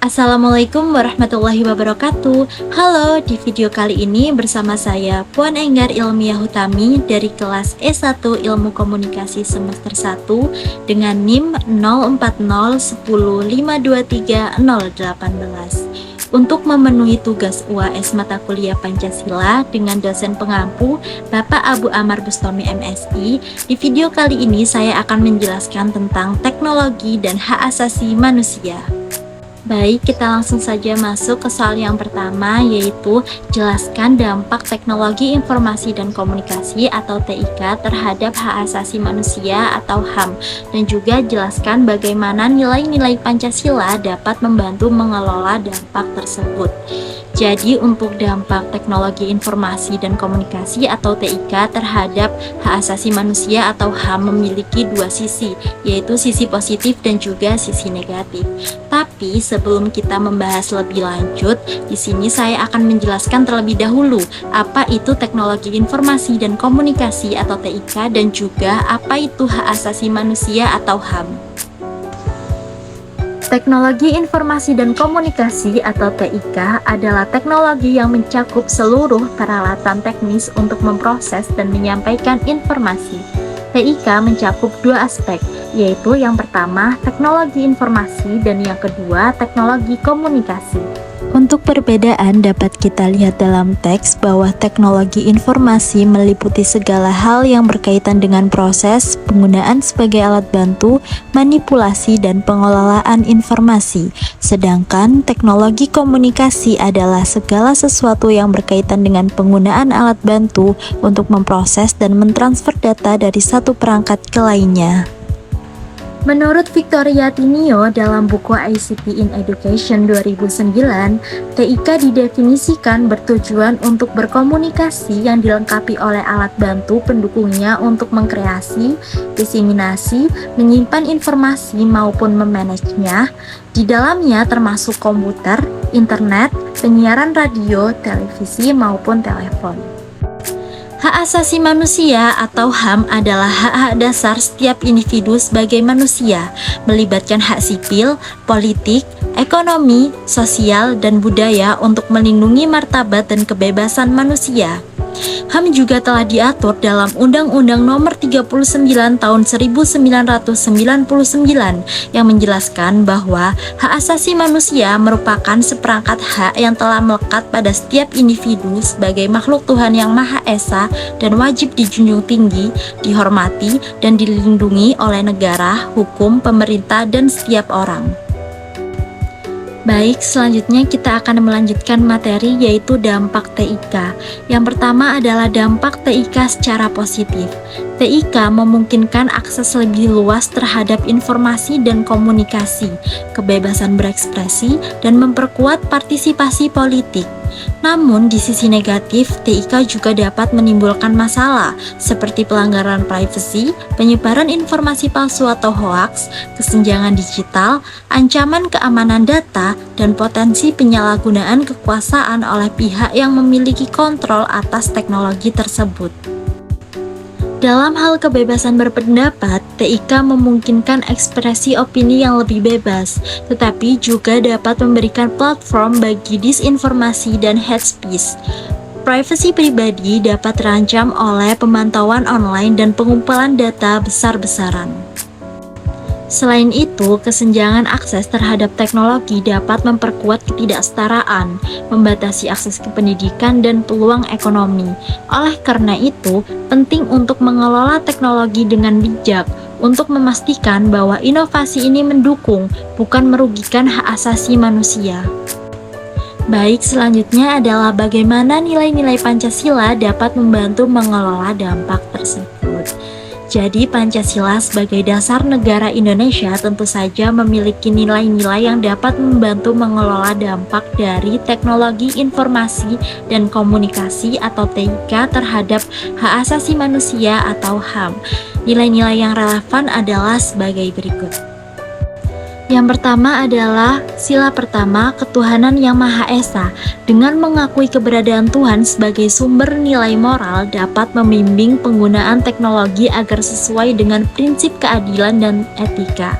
Assalamualaikum warahmatullahi wabarakatuh. Halo, di video kali ini bersama saya Puan Enggar Ilmiah Hutami dari kelas E1 Ilmu Komunikasi semester 1 dengan NIM 040105230018. Untuk memenuhi tugas UAS mata kuliah Pancasila dengan dosen pengampu Bapak Abu Amar Bustami MSI, di video kali ini saya akan menjelaskan tentang teknologi dan hak asasi manusia. Baik, kita langsung saja masuk ke soal yang pertama, yaitu jelaskan dampak teknologi informasi dan komunikasi atau TIK terhadap hak asasi manusia atau HAM, dan juga jelaskan bagaimana nilai-nilai Pancasila dapat membantu mengelola dampak tersebut. Jadi untuk dampak teknologi informasi dan komunikasi atau TIK terhadap hak asasi manusia atau HAM memiliki dua sisi, yaitu sisi positif dan juga sisi negatif. Tapi sebelum kita membahas lebih lanjut, di sini saya akan menjelaskan terlebih dahulu apa itu teknologi informasi dan komunikasi atau TIK dan juga apa itu hak asasi manusia atau HAM. Teknologi informasi dan komunikasi atau TIK adalah teknologi yang mencakup seluruh peralatan teknis untuk memproses dan menyampaikan informasi. TIK mencakup dua aspek, yaitu yang pertama teknologi informasi dan yang kedua teknologi komunikasi. Untuk perbedaan dapat kita lihat dalam teks bahwa teknologi informasi meliputi segala hal yang berkaitan dengan proses, penggunaan sebagai alat bantu, manipulasi, dan pengelolaan informasi. Sedangkan teknologi komunikasi adalah segala sesuatu yang berkaitan dengan penggunaan alat bantu untuk memproses dan mentransfer data dari satu perangkat ke lainnya. Menurut Victoria Tinio dalam buku ICT in Education 2009, TIK didefinisikan bertujuan untuk berkomunikasi yang dilengkapi oleh alat bantu pendukungnya untuk mengkreasi, diseminasi, menyimpan informasi maupun memanagenya. Di dalamnya termasuk komputer, internet, penyiaran radio, televisi maupun telepon. Hak asasi manusia atau HAM adalah hak-hak dasar setiap individu sebagai manusia, melibatkan hak sipil, politik, ekonomi, sosial, dan budaya untuk melindungi martabat dan kebebasan manusia. HAM juga telah diatur dalam Undang-Undang Nomor 39 Tahun 1999 yang menjelaskan bahwa hak asasi manusia merupakan seperangkat hak yang telah melekat pada setiap individu sebagai makhluk Tuhan yang Maha Esa dan wajib dijunjung tinggi, dihormati, dan dilindungi oleh negara, hukum, pemerintah, dan setiap orang. Baik, selanjutnya kita akan melanjutkan materi yaitu dampak TIK. Yang pertama adalah dampak TIK secara positif. TIK memungkinkan akses lebih luas terhadap informasi dan komunikasi, kebebasan berekspresi, dan memperkuat partisipasi politik. Namun, di sisi negatif, TIK juga dapat menimbulkan masalah seperti pelanggaran privasi, penyebaran informasi palsu atau hoaks, kesenjangan digital, ancaman keamanan data, dan potensi penyalahgunaan kekuasaan oleh pihak yang memiliki kontrol atas teknologi tersebut. Dalam hal kebebasan berpendapat, TIK memungkinkan ekspresi opini yang lebih bebas, tetapi juga dapat memberikan platform bagi disinformasi dan hate speech. Privasi pribadi dapat terancam oleh pemantauan online dan pengumpulan data besar-besaran. Selain itu, kesenjangan akses terhadap teknologi dapat memperkuat ketidaksetaraan, membatasi akses ke pendidikan dan peluang ekonomi. Oleh karena itu, penting untuk mengelola teknologi dengan bijak untuk memastikan bahwa inovasi ini mendukung, bukan merugikan hak asasi manusia. Baik, selanjutnya adalah bagaimana nilai-nilai Pancasila dapat membantu mengelola dampak tersebut. Jadi Pancasila sebagai dasar negara Indonesia tentu saja memiliki nilai-nilai yang dapat membantu mengelola dampak dari teknologi informasi dan komunikasi atau TIK terhadap hak asasi manusia atau HAM. Nilai-nilai yang relevan adalah sebagai berikut. Yang pertama adalah sila pertama, ketuhanan yang Maha Esa. Dengan mengakui keberadaan Tuhan sebagai sumber nilai moral dapat membimbing penggunaan teknologi agar sesuai dengan prinsip keadilan dan etika.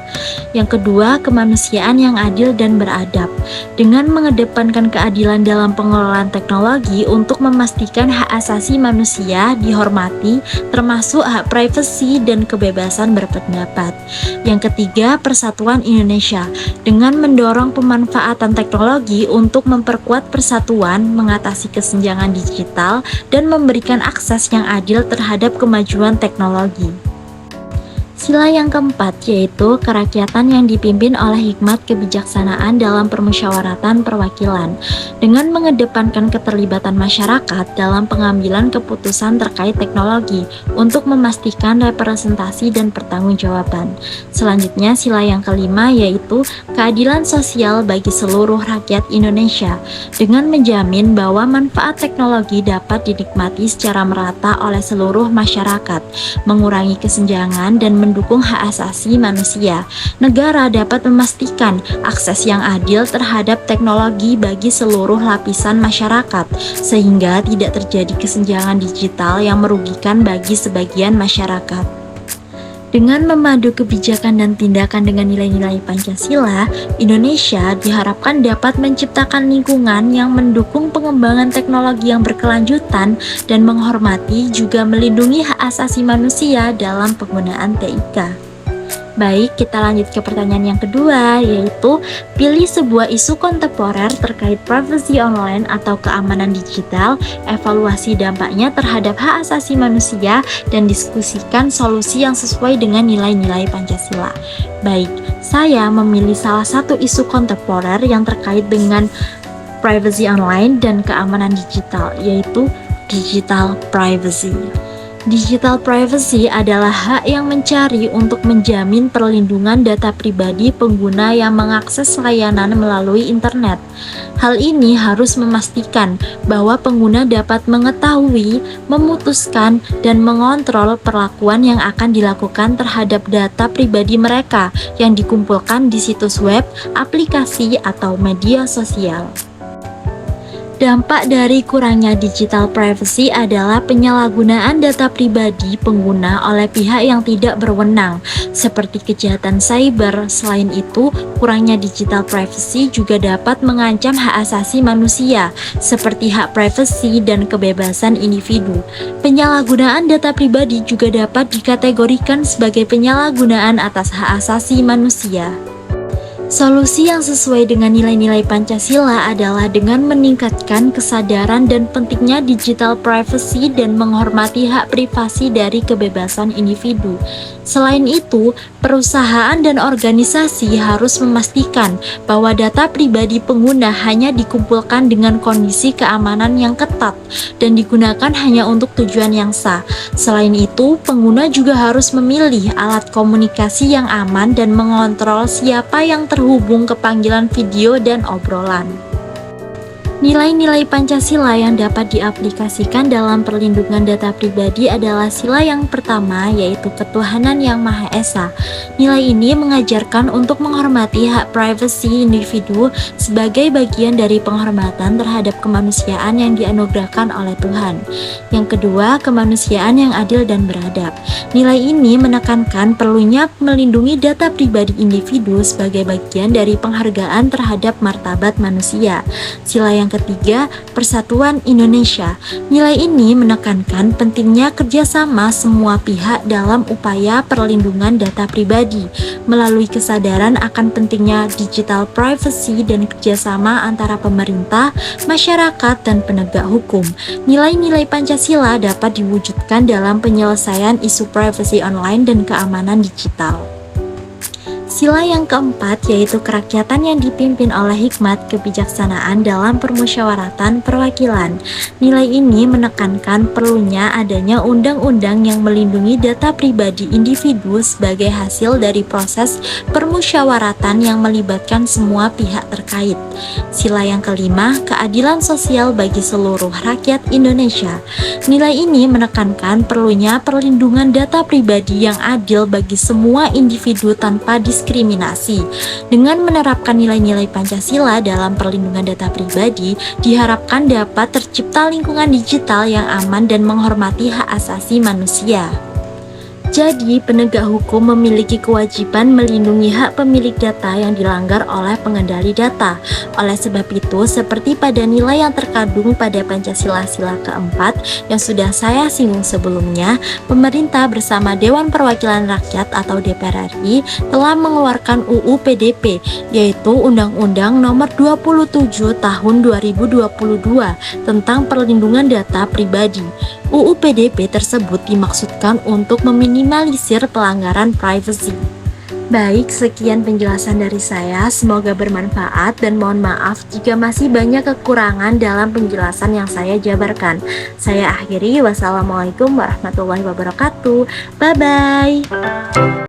Yang kedua, kemanusiaan yang adil dan beradab. Dengan mengedepankan keadilan dalam pengelolaan teknologi untuk memastikan hak asasi manusia dihormati, termasuk hak privasi dan kebebasan berpendapat. Yang ketiga, persatuan Indonesia. Dengan mendorong pemanfaatan teknologi untuk memperkuat persatuan, mengatasi kesenjangan digital, dan memberikan akses yang adil terhadap kemajuan teknologi. Sila yang keempat yaitu kerakyatan yang dipimpin oleh hikmat kebijaksanaan dalam permusyawaratan perwakilan. Dengan mengedepankan keterlibatan masyarakat dalam pengambilan keputusan terkait teknologi untuk memastikan representasi dan pertanggungjawaban. Selanjutnya sila yang kelima yaitu keadilan sosial bagi seluruh rakyat Indonesia. Dengan menjamin bahwa manfaat teknologi dapat dinikmati secara merata oleh seluruh masyarakat, mengurangi kesenjangan dan mendukung hak asasi manusia. Negara dapat memastikan akses yang adil terhadap teknologi bagi seluruh lapisan masyarakat, sehingga tidak terjadi kesenjangan digital yang merugikan bagi sebagian masyarakat. Dengan memadu kebijakan dan tindakan dengan nilai-nilai Pancasila, Indonesia diharapkan dapat menciptakan lingkungan yang mendukung pengembangan teknologi yang berkelanjutan dan menghormati juga melindungi hak asasi manusia dalam penggunaan TIK. Baik, kita lanjut ke pertanyaan yang kedua, yaitu pilih sebuah isu kontemporer terkait privacy online atau keamanan digital, evaluasi dampaknya terhadap hak asasi manusia, dan diskusikan solusi yang sesuai dengan nilai-nilai Pancasila. Baik, saya memilih salah satu isu kontemporer yang terkait dengan privacy online dan keamanan digital, yaitu digital privacy. Digital privacy adalah hak yang mencari untuk menjamin perlindungan data pribadi pengguna yang mengakses layanan melalui internet. Hal ini harus memastikan bahwa pengguna dapat mengetahui, memutuskan, dan mengontrol perlakuan yang akan dilakukan terhadap data pribadi mereka yang dikumpulkan di situs web, aplikasi, atau media sosial. Dampak dari kurangnya digital privacy adalah penyalahgunaan data pribadi pengguna oleh pihak yang tidak berwenang, seperti kejahatan cyber. Selain itu, kurangnya digital privacy juga dapat mengancam hak asasi manusia, seperti hak privasi dan kebebasan individu. Penyalahgunaan data pribadi juga dapat dikategorikan sebagai penyalahgunaan atas hak asasi manusia. Solusi yang sesuai dengan nilai-nilai Pancasila adalah dengan meningkatkan kesadaran dan pentingnya digital privacy dan menghormati hak privasi dari kebebasan individu. Selain itu, perusahaan dan organisasi harus memastikan bahwa data pribadi pengguna hanya dikumpulkan dengan kondisi keamanan yang ketat dan digunakan hanya untuk tujuan yang sah. Selain itu, pengguna juga harus memilih alat komunikasi yang aman dan mengontrol siapa yang terhubung ke panggilan video dan obrolan. Nilai-nilai Pancasila yang dapat diaplikasikan dalam perlindungan data pribadi adalah sila yang pertama, yaitu ketuhanan yang Maha Esa. Nilai ini mengajarkan untuk menghormati hak privasi individu sebagai bagian dari penghormatan terhadap kemanusiaan yang dianugerahkan oleh Tuhan. Yang kedua, kemanusiaan yang adil dan beradab. Nilai ini menekankan perlunya melindungi data pribadi individu sebagai bagian dari penghargaan terhadap martabat manusia. Sila yang ketiga, persatuan Indonesia. Nilai ini menekankan pentingnya kerjasama semua pihak dalam upaya perlindungan data pribadi, melalui kesadaran akan pentingnya digital privacy dan kerjasama antara pemerintah, masyarakat, dan penegak hukum. Nilai-nilai Pancasila dapat diwujudkan dalam penyelesaian isu privacy online dan keamanan digital. Sila yang keempat yaitu kerakyatan yang dipimpin oleh hikmat kebijaksanaan dalam permusyawaratan perwakilan. Nilai ini menekankan perlunya adanya undang-undang yang melindungi data pribadi individu sebagai hasil dari proses permusyawaratan yang melibatkan semua pihak terkait. Sila yang kelima, keadilan sosial bagi seluruh rakyat Indonesia. Nilai ini menekankan perlunya perlindungan data pribadi yang adil bagi semua individu tanpa diskriminasi diskriminasi. Dengan menerapkan nilai-nilai Pancasila dalam perlindungan data pribadi, diharapkan dapat tercipta lingkungan digital yang aman dan menghormati hak asasi manusia. Jadi, penegak hukum memiliki kewajiban melindungi hak pemilik data yang dilanggar oleh pengendali data. Oleh sebab itu, seperti pada nilai yang terkandung pada Pancasila Sila keempat yang sudah saya singgung sebelumnya, pemerintah bersama Dewan Perwakilan Rakyat atau DPR RI telah mengeluarkan UU PDP, yaitu Undang-Undang Nomor 27 Tahun 2022 tentang Perlindungan Data Pribadi. UU PDP tersebut dimaksudkan untuk meminimalisir pelanggaran privasi. Baik, sekian penjelasan dari saya. Semoga bermanfaat dan mohon maaf jika masih banyak kekurangan dalam penjelasan yang saya jabarkan. Saya akhiri, wassalamualaikum warahmatullahi wabarakatuh. Bye-bye.